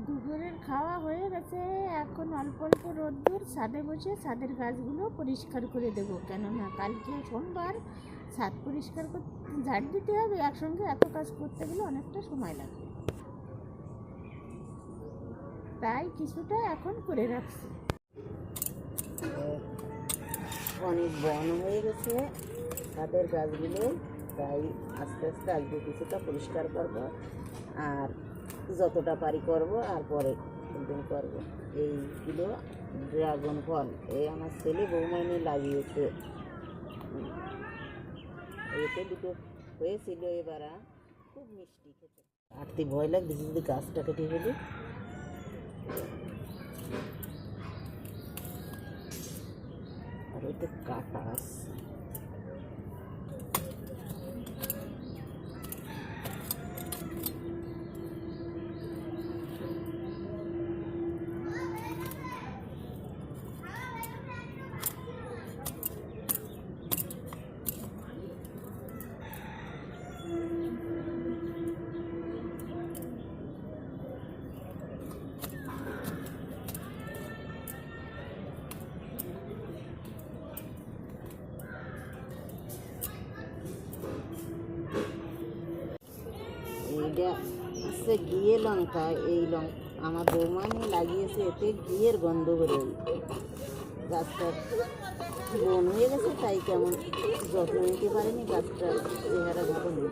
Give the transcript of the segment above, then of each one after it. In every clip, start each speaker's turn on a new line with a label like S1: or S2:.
S1: দুপুরের খাওয়া হয়ে গেছে। এখন অল্প অল্প রোদ্দুর, ছাদে বসে ছাদের গাছগুলো পরিষ্কার করে দেবো। কেননা কালকে সোমবার, ছাদ পরিষ্কার করতে ঝাড় দিতে হবে। একসঙ্গে এত কাজ করতে গেলে অনেকটা সময় লাগবে, তাই কিছুটা এখন করে রাখছি।
S2: অনেক বন হয়ে গেছে ছাদের গাছগুলো, তাই আস্তে আস্তে আজকে কিছুটা পরিষ্কার করব, আর যতটা পারি করব, আর পরে একদিন করব। এইগুলো ড্রাগন ফল, এই আমার ছেলে বৌমাইনি লাগিয়েছে। এতে দুটো হয়েছিল, এবার খুব মিষ্টি খেতে। আটতে ভয় লাগছে যদি গাছটা কেটে ফেলি। আর ওইতে কাটা আছে। এইটা হচ্ছে ঘিয়ে লঙ্কা। এই লঙ্কা আমার বৌমানি লাগিয়েছে, এতে ঘিয়ের গন্ধ বেরোয়। গাছটা বন হয়ে গেছে, তাই কেমন যত্ন নিতে পারেনি, গাছটার চেহারা ভালো নেই।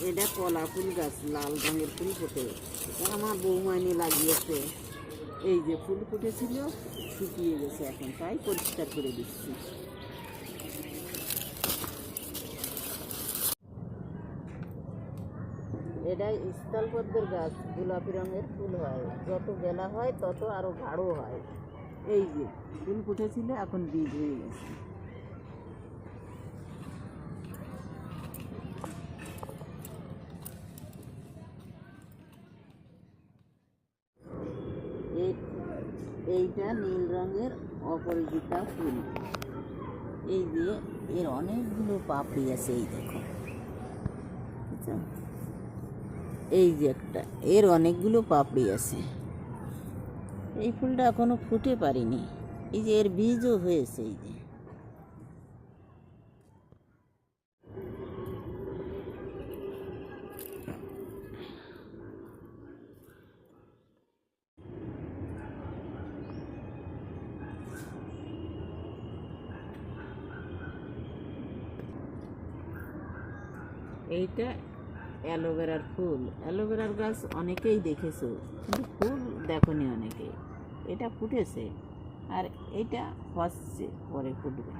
S2: এটা কলা ফুল গাছ, লাল রঙের ফুল ফোটে। আমার বৌমানি লাগিয়েছে। এই যে ফুল ফুটেছিল, শুকিয়ে গেছে এখন, তাই পরিষ্কার করে দিচ্ছি। এটা স্থলপদ্মের গাছ, গোলাপি রঙের ফুল হয়। যত বেলা হয় তত আরো গাঢ় হয়। এই যে ফুল ফুটেছিল, এখন বীজ হয়ে গেছে। এইটা নীল রঙের অপরাজিতা ফুল। এই যে এর অনেকগুলো পাপড়ি আছে, এই দেখো, এই যে একটা, এর অনেকগুলো পাপড়ি আছে। এই ফুলটা এখনো ফুটে পারিনি। এই যে এর বীজও হয়েছে। এই যে এইটা অ্যালোভেরার ফুল। অ্যালোভেরার গাছ অনেকেই দেখেছো, কিন্তু ফুল দেখনি অনেকে। এটা ফুটেছে, আর এটা হচ্ছে, পরে ফুটবে।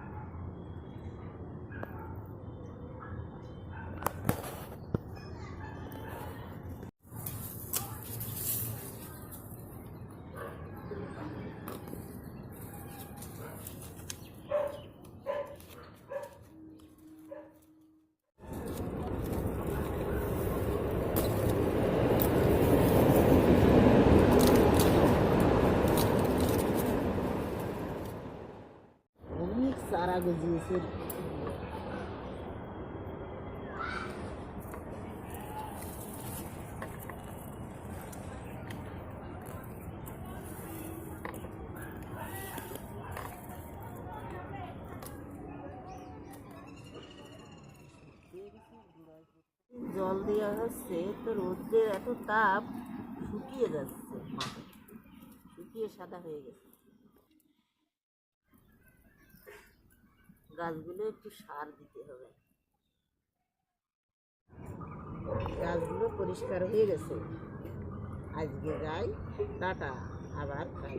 S2: চারা গজিয়েছে। জল দেওয়া হচ্ছে, তো রোদের এত তাপ, শুকিয়ে যাচ্ছে মাটি, শুকিয়ে সাদা হয়ে গেছে। গাছগুলো একটু সার দিতে হবে। গাছগুলো পরিষ্কার হয়ে গেছে। আজকে যাই, টাটা, আবার খাই।